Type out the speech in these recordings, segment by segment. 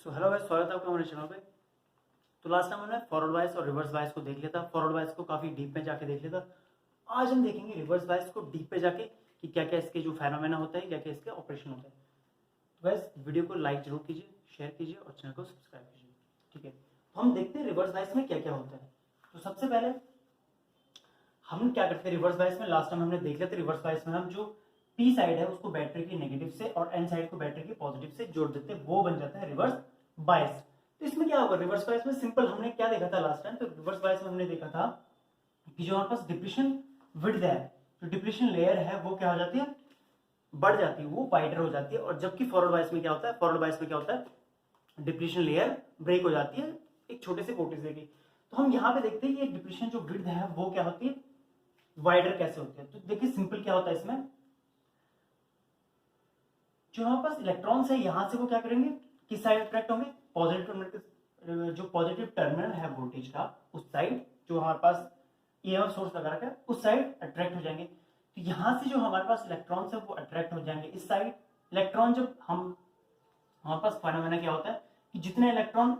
Hello guys, स्वागत है आपका हमारे चैनल पे। तो लास्ट टाइम हमने फॉरवर्ड बायस और रिवर्स बायस को देख लिया था। फॉरवर्ड बायस को काफी डीप में जाके देख लिया था। आज हम देखेंगे रिवर्स बायस को डीप पे जाके कि क्या क्या इसके जो फेनोमेना होता है, क्या क्या इसके ऑपरेशन होता है। तो गाइस वीडियो को लाइक जरूर कीजिए, शेयर कीजिए और चैनल को सब्सक्राइब कीजिए। ठीक है, तो हम देखते हैं रिवर्स बायस में क्या क्या होता है। तो सबसे पहले हम क्या करते हैं रिवर्स बायस में, लास्ट टाइम हमने देख लिया था। रिवर्स बायस में हम जो पी साइड है उसको बैटरी की नेगेटिव से और एन साइड को बैटरी की पॉजिटिव से जोड़ देते हैं, वो बन जाता है रिवर्स बायस। तो इसमें क्या होगा रिवर्स बायस में, सिंपल हमने क्या देखा था लास्ट टाइम। तो रिवर्स बायस में हमने देखा था कि जो हमारे पास डिप्लीशन विड्थ है, जो डिप्लीशन लेयर है वो क्या हो जाती है, बढ़ जाती है, वो वाइडर हो जाती है। और जबकि फॉरवर्ड बायस में क्या होता है, फॉरवर्ड बायस में क्या होता है, डिप्लीशन लेयर ब्रेक हो जाती है एक छोटे से वोल्टेज देके। तो हम यहाँ पे देखते हैं कि डिप्लीशन जो विड्थ है वो क्या होती है, वाइडर कैसे होती है। तो देखिए सिंपल क्या होता है इसमें, जो हमारे पास इलेक्ट्रॉन्स है यहां से वो क्या करेंगे, किस साइड अट्रैक्ट होंगे, पॉजिटिव टर्मिनल, जो पॉजिटिव टर्मिनल है वोल्टेज का उस साइड, जो हमारे पास ईएमएफ सोर्स लगा रखा है उस साइड अट्रैक्ट हो जाएंगे। तो यहां से जो हमारे पास इलेक्ट्रॉन्स है वो अट्रैक्ट हो जाएंगे इस साइड। इलेक्ट्रॉन जब हमारे पास फेनोमेना क्या होता है कि जितने इलेक्ट्रॉन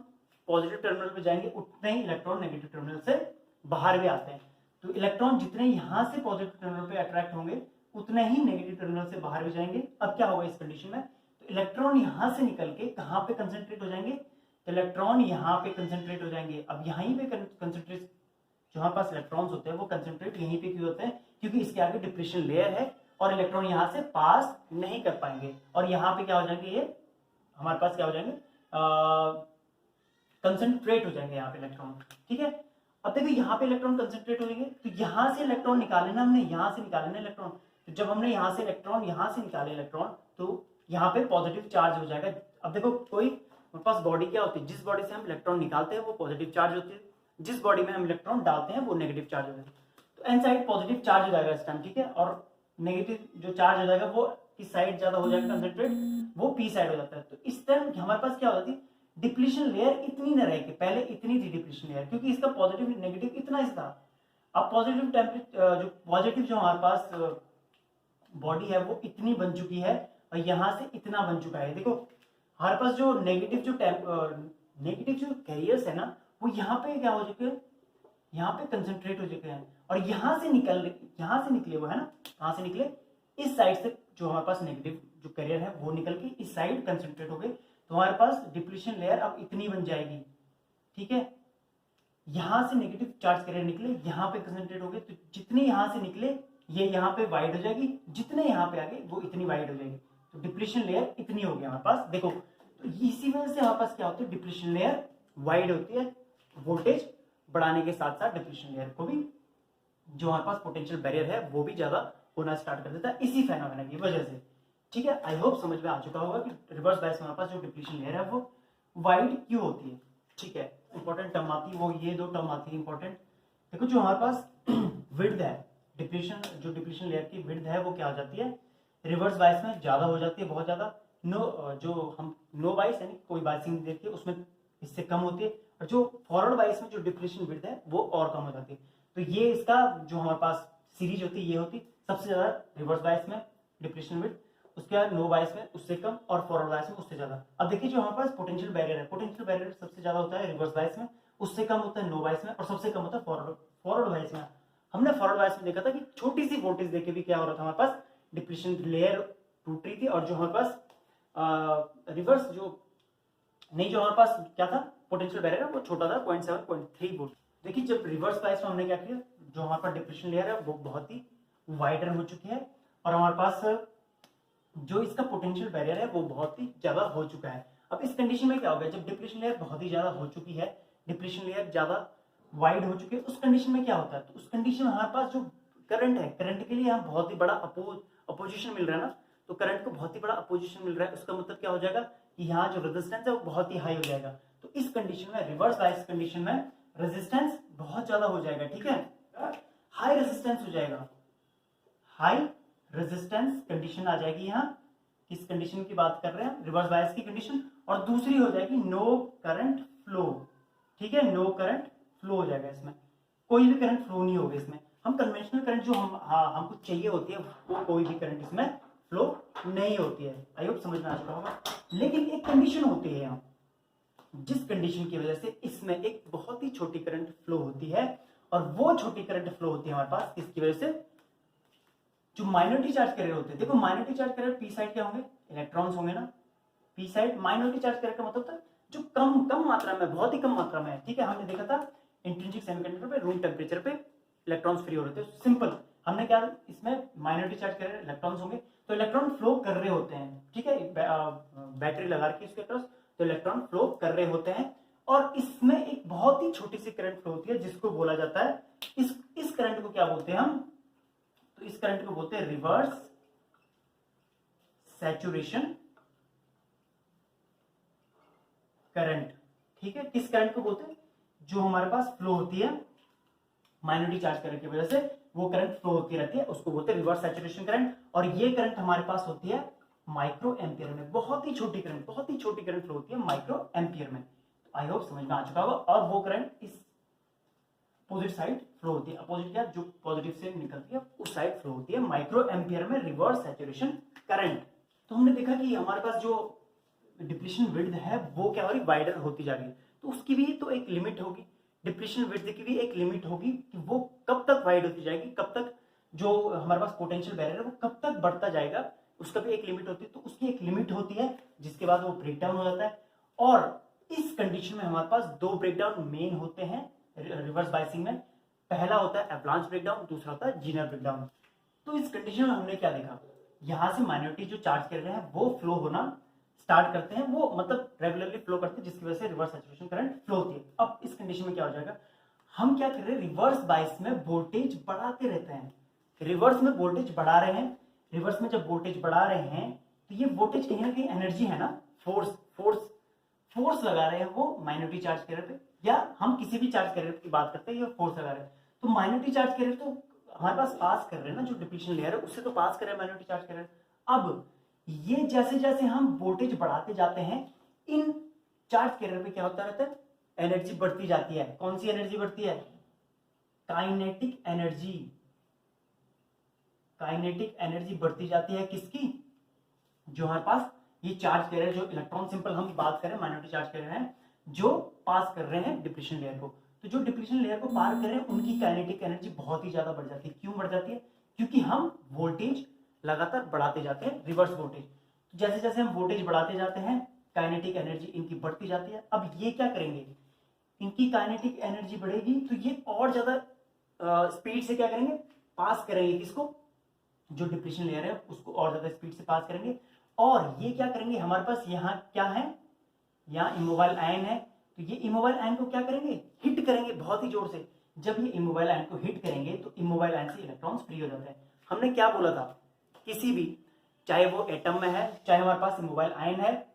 पॉजिटिव टर्मिनल पे जाएंगे उतने ही इलेक्ट्रॉन नेगेटिव टर्मिनल से बाहर भी आते हैं। तो इलेक्ट्रॉन जितने यहां से पॉजिटिव टर्मिनल पे अट्रैक्ट होंगे उतने ही नेगेटिव टर्मिनल से बाहर भी जाएंगे। अब क्या होगा इस कंडीशन में, तो इलेक्ट्रॉन यहां से निकल के कहां पे कंसंट्रेट हो जाएंगे, तो इलेक्ट्रॉन यहां पे कंसंट्रेट हो जाएंगे। अब यहीं पे कंसंट्रेट, जो हमारे पास इलेक्ट्रॉन्स होते हैं वो कंसंट्रेट यहीं पे क्यों होते हैं, क्योंकि इसके आगे डिप्लीशन लेयर है और इलेक्ट्रॉन यहां से पास नहीं कर पाएंगे। और यहाँ पे क्या हो जाएंगे, ये हमारे पास क्या हो जाएंगे, कंसंट्रेट हो जाएंगे यहाँ पे इलेक्ट्रॉन। ठीक है, अब देखो यहाँ पे इलेक्ट्रॉन कंसंट्रेट होंगे, तो यहाँ से इलेक्ट्रॉन निकाले ना हमने, यहाँ से निकाले ना इलेक्ट्रॉन। तो जब हमने यहाँ से इलेक्ट्रॉन यहाँ से निकाले इलेक्ट्रॉन, तो यहाँ पे पॉजिटिव चार्ज हो जाएगा। अब देखो कोई हमारे पास बॉडी क्या होती है, जिस बॉडी से हम इलेक्ट्रॉन निकालते हैं वो पॉजिटिव चार्ज होती है, जिस बॉडी में हम इलेक्ट्रॉन डालते हैं वो नेगेटिव चार्ज होता है। तो एन साइड पॉजिटिव चार्ज हो जाएगा इस टाइम, ठीक है, और नेगेटिव जो चार्ज हो जाएगा वो किस साइड ज्यादा हो जाएगा कंसंट्रेट, वो पी साइड हो जाता है। तो इस टाइम हमारे पास क्या होती है, डिप्लीशन लेयर इतनी न रहे, पहले इतनी थी डिप्लीशन लेयर, क्योंकि इसका पॉजिटिव नेगेटिव इतना ही था। अब पॉजिटिव टेम्परेचर, जो पॉजिटिव जो हमारे पास बॉडी है वो इतनी बन चुकी है और यहां से इतना बन चुका है। देखो हमारे पास जो नेगेटिव जो कैरियर्स है ना, वो यहाँ पे क्या हो चुके हैं, यहाँ पे कंसंट्रेट हो चुके हैं। और यहाँ से निकले वो है ना, कहां से निकले, इस साइड से जो हमारे पास नेगेटिव जो कैरियर है वो निकल के इस साइड कंसंट्रेट हो गए। तो हमारे पास डिप्लीशन लेयर अब इतनी बन जाएगी। ठीक है, यहां से नेगेटिव चार्ज कैरियर निकले, यहाँ पे कंसंट्रेट हो गए, तो जितने यहां से निकले ये यहाँ पे वाइड हो जाएगी, जितने यहाँ पे आगे वो इतनी वाइड हो जाएगी। तो डिप्लीशन लेयर इतनी हो गई हमारे पास। देखो तो इसी वजह से हमारे पास क्या होता है, डिप्लीशन लेयर वाइड होती है। वोल्टेज बढ़ाने के साथ साथ डिप्लीशन लेयर को भी, जो हमारे पास पोटेंशियल बैरियर है वो भी ज्यादा होना स्टार्ट कर देता है इसी फेनोमेना की वजह से। ठीक है, आई होप समझ में आ चुका होगा कि रिवर्स बायस में हमारे पास जो डिप्लीशन लेयर है वो वाइड क्यों होती है। ठीक है, इंपॉर्टेंट टर्म आती है वो, ये दो टर्म आती है इंपॉर्टेंट। देखो जो हमारे पास विड्थ है, जो डिप्लीशन लेयर की विड्थ है वो क्या हो जाती है, रिवर्स बायस में ज्यादा हो जाती है, बहुत ज्यादा। जो हम नो बायस यानी कोई बायसिंग देखिए उसमें इससे कम होती है, और जो फॉरवर्ड बायस में जो डिप्लीशन विड्थ है वो और कम हो जाती है। तो ये इसका जो हमारे पास सीरीज होती है ये होती सबसे ज्यादा रिवर्स बायस में डिप्लीशन विड्थ, उसके बाद नो बायस में उससे कम और फॉरवर्ड बायस में उससे ज्यादा। अब देखिए जो हमारे पास पोटेंशियल बैरियर है, पोटेंशियल बैरियर सबसे ज्यादा होता है रिवर्स बायस में, उससे कम होता है नो बायस में, और सबसे कम होता है फॉरवर्ड बायस में। हमने फॉरवर्ड बायस में देखा था कि छोटी सी वोल्टेज देके भी क्या हो रहा था, हमारे पास डिप्लीशन लेयर टूट रही थी, और जो हमारे पास रिवर्स जो हमारे पास क्या था, पोटेंशियल बैरियर है वो छोटा था, 0.7 0.3 वोल्ट। देखिए जब रिवर्स बायस में हमने क्या किया, जो हमारे पास डिप्लीशन लेयर है वो बहुत ही वाइडर हो चुकी है, और हमारे पास जो इसका पोटेंशियल बैरियर है वो बहुत ही ज्यादा हो चुका है। अब इस कंडीशन में क्या होगा, जब डिप्लीशन लेयर बहुत ही ज्यादा हो चुकी है, डिप्लीशन लेयर ज्यादा वाइड हो चुकी है, उस कंडीशन में क्या होता है, तो उस कंडीशन में हमारे पास जो करंट है, करंट के लिए यहाँ बहुत ही बड़ा अपोजिशन मिल रहा है ना, तो करंट को बहुत ही बड़ा अपोजिशन मिल रहा है। उसका मतलब क्या हो जाएगा कि यहाँ जो रेजिस्टेंस है वो बहुत ही हाई हो जाएगा। तो इस कंडीशन में, रिवर्स बायस कंडीशन में, रेजिस्टेंस बहुत ज्यादा हो जाएगा। ठीक है, हाई रेजिस्टेंस हो जाएगा, हाई रेजिस्टेंस कंडीशन आ जाएगी। यहाँ किस कंडीशन की बात कर रहे हैं, रिवर्स बायस की कंडीशन। और दूसरी हो जाएगी नो करंट फ्लो। ठीक है, नो करंट फ्लो हो जाएगा, इसमें कोई भी करंट फ्लो नहीं होगा। इसमें हम कन्वेंशनल करंट जो हमको चाहिए होती है वो कोई भी करंट इसमें फ्लो नहीं होती है। आई होप समझ में आ चुका होगा। लेकिन एक कंडीशन होती है यहाँ, जिस कंडीशन की वजह से इसमें एक बहुत ही छोटी करंट फ्लो होती है, और वो छोटी करंट फ्लो होती है हमारे पास किसकी वजह से, जो माइनॉरिटी चार्ज कैरियर होते हैं। देखो minority charge carrier P side क्या होंगे, इलेक्ट्रॉन्स होंगे ना, P side. Minority charge carrier का मतलब था जो कम मात्रा में, बहुत ही कम मात्रा में है, ठीक है। हमने देखा था इंट्रिंसिक सेमीकंडक्टर पे रूम टेम्परेचर पे इलेक्ट्रॉन्स फ्री हो रहे थे, सिंपल। हमने क्या, इसमें माइनॉरिटी चार्ज कैरियर इलेक्ट्रॉन्स होंगे, तो इलेक्ट्रॉन फ्लो कर रहे होते हैं, ठीक है। बैटरी लगा के इसके क्रॉस, तो इलेक्ट्रॉन फ्लो कर रहे होते हैं, और इसमें एक बहुत ही छोटी सी करंट फ्लो होती है जिसको बोला जाता है, इस करंट को क्या बोलते हैं हम, तो इस करंट को बोलते हैं रिवर्स सैचुरेशन करंट, ठीक है। किस करंट को बोलते हैं, जो हमारे पास फ्लो होती है माइनॉरिटी चार्ज करंट की वजह से, वो करंट फ्लो होती रहती है, उसको बोलते हैं रिवर्स सैचुरेशन करंट। और ये करंट हमारे पास होती है माइक्रो एम्पियर में, बहुत ही छोटी करंट, बहुत ही छोटी करंट फ्लो होती है माइक्रो एम्पियर में। तो आई होप समझ में आ चुका होगा। और वो करंट इस अपोजिट साइड फ्लो होती है, अपोजिट क्या, जो पॉजिटिव से निकलती है उस साइड फ्लो होती है माइक्रो एम्पियर में रिवर्स सैचुरेशन करंट। तो हमने देखा कि हमारे पास जो डिप्लीशन विड्थ है वो क्या हो रही, वाइडर होती जा रही है, तो उसकी भी तो एक लिमिट होगी, डिप्लीशन विड्थ की भी एक लिमिट होगी कि वो कब तक वाइड होती जाएगी, कब तक जो हमारे पास पोटेंशियल बैरियर है वो कब तक बढ़ता जाएगा, उसका भी एक लिमिट होती है। तो उसकी एक लिमिट होती है जिसके बाद वो ब्रेकडाउन हो जाता है। और इस कंडीशन में हमारे पास दो ब्रेकडाउन मेन होते हैं रिवर्स बायसिंग में। पहला होता है एवलांच ब्रेकडाउन, दूसरा होता है जीनर ब्रेकडाउन। तो इस कंडीशन में हमने क्या देखा, यहां से माइनॉरिटी जो चार्ज कर रहे हैं वो फ्लो होना स्टार्ट करते हैं, वो मतलब रेगुलरली फ्लो करते हैं, जिसकी वजह से रिवर्स सैचुरेशन करंट फ्लो होती है। अब इस कंडीशन में क्या हो जाएगा, हम क्या कर रहे हैं, रिवर्स बायस में वोल्टेज बढ़ाते रहते हैं, रिवर्स में वोल्टेज बढ़ा रहे हैं। रिवर्स में जब वोल्टेज बढ़ा रहे हैं तो ये वोल्टेज कहीं ना कहीं एनर्जी है ना, फोर्स लगा रहे हैं वो माइनॉरिटी चार्ज कैरियर पे, या हम किसी भी चार्ज कैरियर की बात करते हैं, ये फोर्स लगा रहे हैं। तो माइनॉरिटी चार्ज कैरियर तो हमारे पास पास कर रहे हैं ना, जो डिप्लीशन लेयर है उससे तो पास कर रहे हैं माइनॉरिटी चार्ज कैरियर। अब ये जैसे जैसे हम वोल्टेज बढ़ाते जाते हैं, इन चार्ज कैरियर पे क्या होता रहता है, एनर्जी बढ़ती जाती है। कौन सी एनर्जी बढ़ती है, काइनेटिक एनर्जी, काइनेटिक एनर्जी बढ़ती जाती है किसकी, जो हमारे पास ये चार्ज कैरियर, जो इलेक्ट्रॉन सिंपल हम बात करें माइनॉरिटी चार्ज कैरियर हैं जो पास कर रहे हैं डिप्लीशन लेयर को, तो जो डिप्लीशन लेयर को पार कर रहे हैं उनकी काइनेटिक एनर्जी बहुत ही ज्यादा बढ़ जाती है। क्यों बढ़ जाती है, क्योंकि हम वोल्टेज लगातार बढ़ाते जाते हैं, रिवर्स वोल्टेज। तो जैसे जैसे हम वोल्टेज बढ़ाते जाते हैं काइनेटिक एनर्जी इनकी बढ़ती जाती है। अब ये क्या करेंगे, इनकी काइनेटिक एनर्जी बढ़ेगी तो ये और ज्यादा स्पीड से क्या करेंगे, पास करेंगे किसको, जो डिप्लीशन लेयर है उसको और ज्यादा स्पीड से पास करेंगे। और ये क्या करेंगे, हमारे पास यहाँ क्या है, यहाँ इमोबाइल आयन है, तो ये इमोबाइल आयन को क्या करेंगे, हिट करेंगे बहुत ही जोर से। जब ये इमोबाइल आयन को हिट करेंगे तो इमोबाइल आयन से इलेक्ट्रॉन्स फ्री हो जाते हैं। हमने क्या बोला था, किसी भी, चाहे वो एटम में है चाहे हमारे पास इमोबाइल आयन है,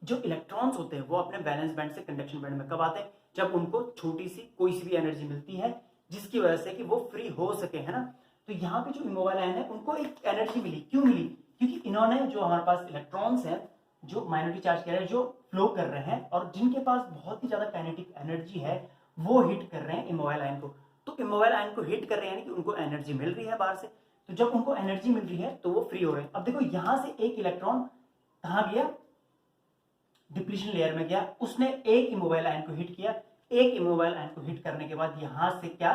जो इलेक्ट्रॉन्स होते हैं वो अपने बैलेंस बैंड से कंडक्शन बैंड में कब आते हैं, जब उनको छोटी सी कोई सी भी एनर्जी मिलती है जिसकी वजह से कि वो फ्री हो सके, है ना। तो यहाँ पे जो इमोबाइल आयन है उनको एक एनर्जी मिली, क्यों मिली, क्योंकि इन्होंने, जो हमारे पास इलेक्ट्रॉन्स हैं जो माइनॉरिटी चार्ज कैरियर जो फ्लो कर रहे हैं और जिनके पास बहुत ही ज्यादा काइनेटिक एनर्जी है, वो हिट कर रहे हैं इमोबाइल आयन को। तो इमोबाइल आयन को हिट कर रहे हैं यानी कि उनको एनर्जी मिल रही है बाहर से, तो जब उनको एनर्जी मिल रही है तो वो फ्री हो रहे हैं। अब देखो यहां से एक इलेक्ट्रॉन कहां गया, डिप्लीशन लेयर में गया, उसने एक इमोबाइल आयन को हिट किया। एक इमोबाइल आयन को हिट करने के बाद यहां से क्या,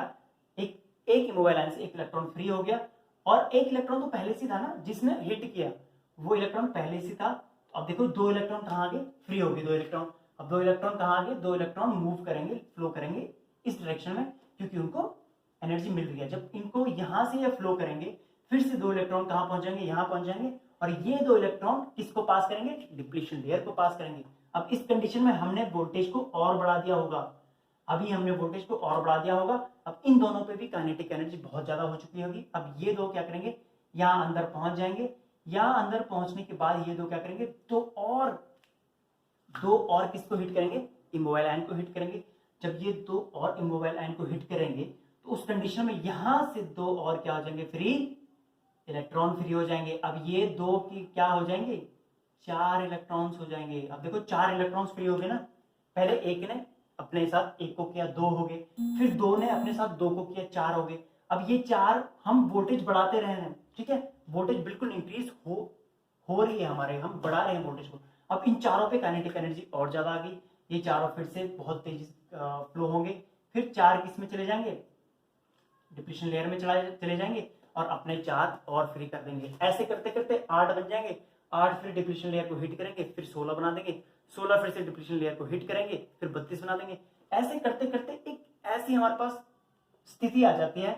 एक इमोबाइल आयन से एक इलेक्ट्रॉन फ्री हो गया, और एक इलेक्ट्रॉन तो पहले से था ना जिसने हिट किया, वो इलेक्ट्रॉन पहले से था। अब देखो दो इलेक्ट्रॉन कहां आ गए, फ्री हो गए दो इलेक्ट्रॉन। अब दो इलेक्ट्रॉन कहां आ गए, दो इलेक्ट्रॉन मूव करेंगे, फ्लो करेंगे इस डायरेक्शन में, क्योंकि उनको एनर्जी मिल रही है। जब इनको यहां से ये फ्लो करेंगे, फिर से दो इलेक्ट्रॉन कहां पहुंच जाएंगे, यहां पहुंच जाएंगे, और ये दो इलेक्ट्रॉन किसको पास करेंगे, डिप्लीशन लेयर को पास करेंगे। अब इस कंडीशन में हमने वोल्टेज को और बढ़ा दिया होगा, अभी हमने वोल्टेज को और बढ़ा दिया होगा। अब इन दोनों पे भी काइनेटिक एनर्जी बहुत ज्यादा हो चुकी होगी। अब ये दो क्या करेंगे, यहां अंदर पहुंच जाएंगे, यहां अंदर पहुंचने के बाद ये दो क्या करेंगे, दो और किसको हिट करेंगे, इमोबाइल आयन को हिट करेंगे। जब ये दो और इमोबाइल आयन को हिट करेंगे तो उस कंडीशन में यहां से दो और क्या हो जाएंगे, फ्री इलेक्ट्रॉन फ्री हो जाएंगे। अब ये दो की क्या हो जाएंगे, चार इलेक्ट्रॉन्स हो जाएंगे। अब देखो चार इलेक्ट्रॉन्स फ्री हो गए ना, पहले एक ने अपने साथ एक को किया, दो हो गए, फिर दो ने अपने साथ दो को किया, चार हो गए। अब ये चार, हम वोल्टेज बढ़ाते रहे हैं, ठीक है, वोल्टेज बिल्कुल इंक्रीज हो रही है हमारे, हम बढ़ा रहे हैं वोल्टेज को। अब इन चारों पे काइनेटिक एनर्जी और ज्यादा आ गई, ये चारों फिर से बहुत तेजी फ्लो होंगे, फिर 4 किस में चले जाएंगे, डिप्लीशन लेयर में चले जाएंगे और अपने 4 और फ्री कर देंगे। ऐसे करते करते 8 बन जाएंगे, 8 फिर डिप्लीशन लेयर को हिट करेंगे, फिर 16 बना देंगे, 16 फिर से डिप्लीशन लेयर को हिट करेंगे, फिर 32 बना देंगे। ऐसे करते करते एक ऐसी हमारे पास स्थिति आ जाती है,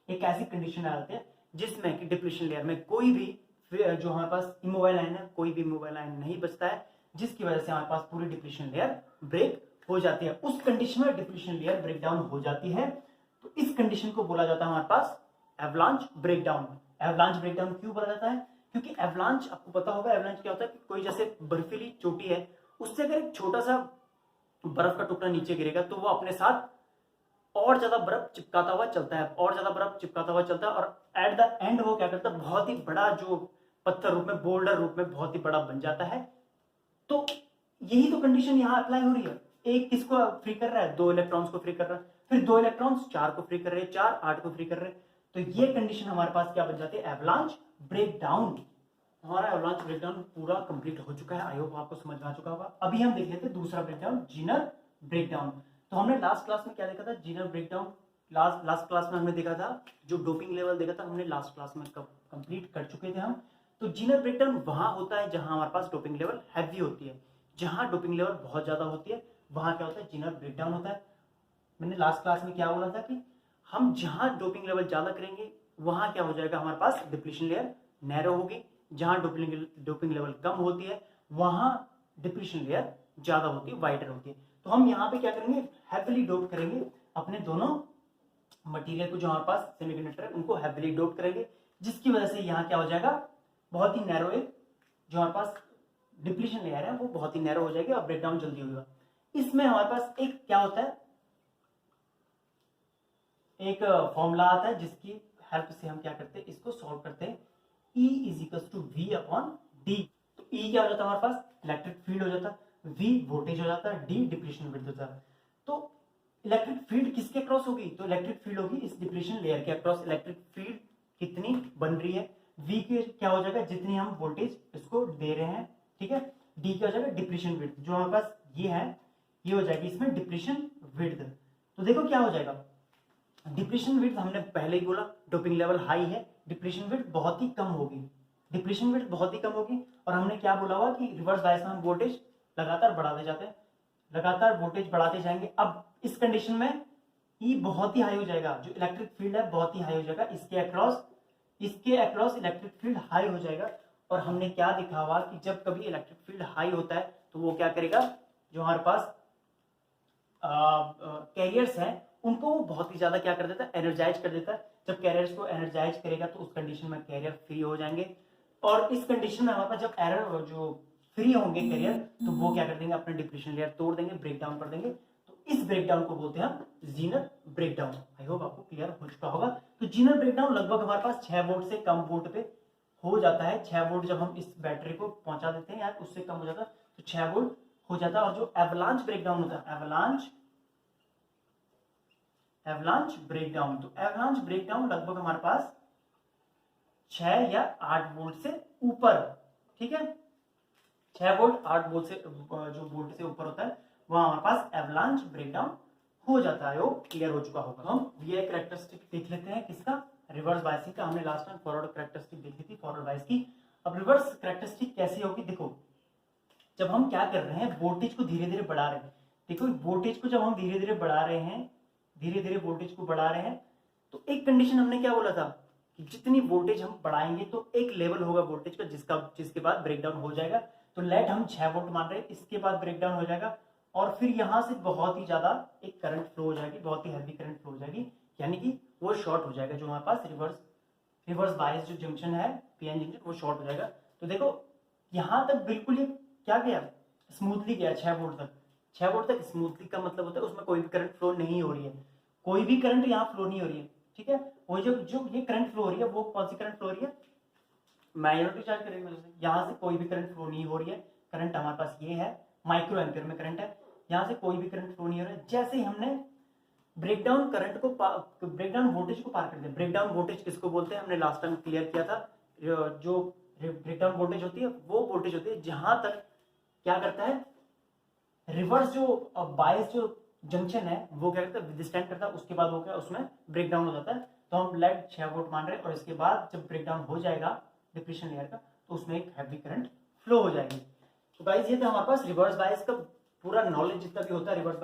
एक ऐसी कंडीशन आ जाती है जिसमें कि डिप्लीशन लेयर में कोई भी जो हमारे पास इमोबाइल लाइन है, कोई भी इमोबाइल लाइन नहीं बचता है, जिसकी वजह से हमारे पास पूरी डिप्लीशन लेयर ब्रेक हो जाती है। उस कंडीशन में डिप्लीशन लेयर ब्रेकडाउन हो जाती है, तो इस कंडीशन को बोला जाता है हमारे पास एवलांच ब्रेकडाउन। एवलांच ब्रेकडाउन क्यों बोला जाता है? क्योंकि एवलांच, आपको पता होगा एवलांच क्या होता है कि कोई जैसे बर्फीली चोटी है, उससे अगर एक छोटा सा बर्फ का टुकड़ा नीचे गिरेगा तो वो अपने साथ और ज्यादा बर्फ चिपकाता हुआ चलता है, और ज्यादा बर्फ चिपकाता हुआ चलता है, और एट द एंड वो क्या करता है, बहुत ही बड़ा जो पत्थर रूप में, बोल्डर रूप में बहुत ही बड़ा बन जाता है। तो यही तो कंडीशन यहाँ अप्लाई हो रही है। एक किसको फ्री कर रहा है, 2 इलेक्ट्रॉन्स को फ्री कर रहा है, फिर 2 इलेक्ट्रॉन्स 4 को फ्री कर रहे हैं, 4 8 को फ्री कर रहे हैं। तो ये कंडीशन हमारे पास क्या बन जाती है, एवलांच ब्रेकडाउन। हमारा एवलांच ब्रेकडाउन पूरा कंप्लीट हो चुका है। आई होप आपको समझ में आ चुका होगा। अभी हम देख लेते हैं दूसरा ब्रेकडाउन, जीनर ब्रेकडाउन। तो हमने लास्ट क्लास में क्या देखा था, जीनर ब्रेकडाउन। लास्ट क्लास में हमने देखा था, जो डोपिंग लेवल देखा था हमने लास्ट क्लास में कंप्लीट कर चुके थे हम। तो जीनर ब्रेकडाउन वहां होता है जहां हमारे पास डोपिंग लेवल हैवी होती है, जहां डोपिंग लेवल बहुत ज्यादा होती है वहां क्या होता है, जीनर ब्रेकडाउन होता है। मैंने लास्ट क्लास में क्या बोला था कि हम जहां डोपिंग लेवल ज्यादा करेंगे वहां क्या हो जाएगा, हमारे पास डिप्लीशन लेयर नैरो होगी। जहां डोपिंग लेवल कम होती है वहां डिप्लीशन लेयर ज्यादा होती है, वाइडर होती है। तो हम यहाँ पे क्या करेंगे, हैवीली डोप करेंगे अपने दोनों मटेरियल को, जो हमारे पास सेमीकंडक्टर है उनको हैवीली डोप करेंगे, जिसकी वजह से यहाँ क्या हो जाएगा, बहुत ही नैरो एक जो हमारे पास डिप्लीशन लेयर है वो बहुत ही नैरो हो जाएगी और ब्रेकडाउन जल्दी होगा। इसमें हमारे पास एक क्या होता है, एक फॉर्मूला आता है जिसकी हेल्प से हम क्या करते हैं, इसको सॉल्व करते हैं। E is V upon D. तो E क्या हो जाता है हमारे पास, इलेक्ट्रिक फील्ड हो जाता है, V वोल्टेज हो जाता है, D डिप्लीशन विड्थ होता है। तो इलेक्ट्रिक फील्ड किसके अक्रॉस होगी, तो इलेक्ट्रिक फील्ड होगी इस डिप्लीशन लेयर के अक्रॉस। इलेक्ट्रिक फील्ड कितनी बन रही है, V के क्या हो जाएगा, जितनी हम वोल्टेज इसको दे रहे हैं, ठीक है। D क्या हो जाएगा, डिप्लीशन विड्थ, जो हमारे पास ये है ये हो जाएगी इसमें डिप्लीशन विड्थ। तो देखो क्या हो जाएगा, डिप्लीशन विड्थ हमने पहले ही बोला डोपिंग लेवल हाई है, डिप्लीशन विड्थ बहुत ही कम होगी, डिप्लीशन विड्थ बहुत ही कम होगी। और हमने क्या बोला हुआ कि रिवर्स बायस में हम वोल्टेज लगातार बढ़ाते जाते हैं, लगातार वोल्टेज बढ़ाते जाएंगे। अब इस कंडीशन में ई बहुत ही हाई हो जाएगा, जो इलेक्ट्रिक फील्ड है बहुत ही हाई हो जाएगा, इसके अक्रॉस इलेक्ट्रिक फील्ड हाई हो जाएगा। और हमने क्या देखा हुआ कि जब कभी इलेक्ट्रिक फील्ड हाई होता है तो वो क्या करेगा, जो हमारे पास कैरियर्स हैं उनको वो बहुत ही ज्यादा क्या कर देता है, एनर्जाइज कर देता है। जब कैरियर्स को एनर्जाइज करेगा तो उस कंडीशन में कैरियर फ्री हो जाएंगे, और इस कंडीशन में हमारे पास जब एरर जो फ्री होंगे कैरियर तो वो क्या कर देंगे, अपने डिप्लीशन लेयर तोड़ देंगे, ब्रेकडाउन कर देंगे। तो इस ब्रेकडाउन को बोलते हैं हम जीनर ब्रेकडाउन। आई होप आपको क्लियर हो चुका होगा। तो जीनर ब्रेकडाउन लगभग हमारे पास 6 वोल्ट से कम वोल्ट पे हो जाता है। 6 वोल्ट जब हम इस बैटरी को पहुंचा देते हैं या उससे कम हो जाता है तो 6 वोल्ट हो जाता है। और जो एवलांच ब्रेकडाउन होता है, एवलांच ब्रेकडाउन, तो एवलांच ब्रेकडाउन लगभग हमारे पास 6 या 8 वोल्ट से ऊपर, ठीक है, 6 वोल्ट 8 वोल्ट से जो वोल्ट से ऊपर होता है वहां हमारे पास एवलांच ब्रेकडाउन हो जाता है। वो क्लियर हो चुका होगा। हम ये कैरेक्टरिस्टिक देख लेते हैं किसका, रिवर्स बायसिंग का। हमने लास्ट टाइम फॉरवर्ड कैरेक्टरिस्टिक देखी थी, फॉरवर्ड बायस की। अब रिवर्स कैरेक्टरिस्टिक कैसी होगी, देखो जब हम क्या कर रहे हैं, वोल्टेज को धीरे धीरे बढ़ा रहे हैं। देखो वोल्टेज को जब हम धीरे धीरे बढ़ा रहे हैं, धीरे धीरे वोल्टेज को बढ़ा रहे हैं, तो एक कंडीशन हमने क्या बोला था कि जितनी वोल्टेज हम बढ़ाएंगे तो एक लेवल होगा वोल्टेज का जिसके बाद ब्रेकडाउन हो जाएगा। तो लेट हम 6 वोल्ट मान रहे हैं, इसके बाद ब्रेकडाउन हो जाएगा और फिर यहां से बहुत ही ज्यादा एक करंट फ्लो हो जाएगी, बहुत ही हैवी करंट फ्लो हो जाएगी, यानी कि वो शॉर्ट हो जाएगा। जो हमारे पास रिवर्स बायस जो जंक्शन है, पीएन जंक्शन, वो शॉर्ट हो जाएगा। तो देखो यहां तक बिल्कुल ये क्या गया, स्मूथली गया 6 वोल्ट तक। 6 वोल्ट तक स्मूथली का मतलब होता है उसमें कोई भी करंट फ्लो नहीं हो रही है, कोई भी करंट यहाँ फ्लो नहीं हो रही है, ठीक है। वो जो ये करंट फ्लो हो रही है वो कौन सी करंट फ्लो हो रही है, माइनॉरिटी चार्ज करंट में से यहाँ से कोई भी करंट फ्लो नहीं हो रही है। करंट हमारे पास ये है, माइक्रो एम्पियर में करंट है, यहाँ से कोई भी करंट फ्लो नहीं हो रहा है। जैसे ही हमने ब्रेकडाउन करंट को ब्रेकडाउन वोल्टेज को पार कर दिया, ब्रेकडाउन वोल्टेज किसको बोलते हैं, हमने लास्ट टाइम क्लियर किया था। जो ब्रेकडाउन वोल्टेज होती है वो वोल्टेज होती है जहां तक क्या करता है, रिवर्स जो बायस जो जंक्शन है वो क्या करता है, विथस्टैंड करता है, उसके बाद वो क्या उसमें ब्रेक डाउन हो जाता है। तो हम लेड 6 वोल्ट मान रहे हैं और इसके बाद जब ब्रेक डाउन हो जाएगा डिप्लीशन लेयर का तो उसमें एक हैवी करंट फ्लो हो जाएगी। तो गाइस ये था हमारे पास रिवर्स बायस का पूरा नॉलेज जितना भी होता है रिवर्स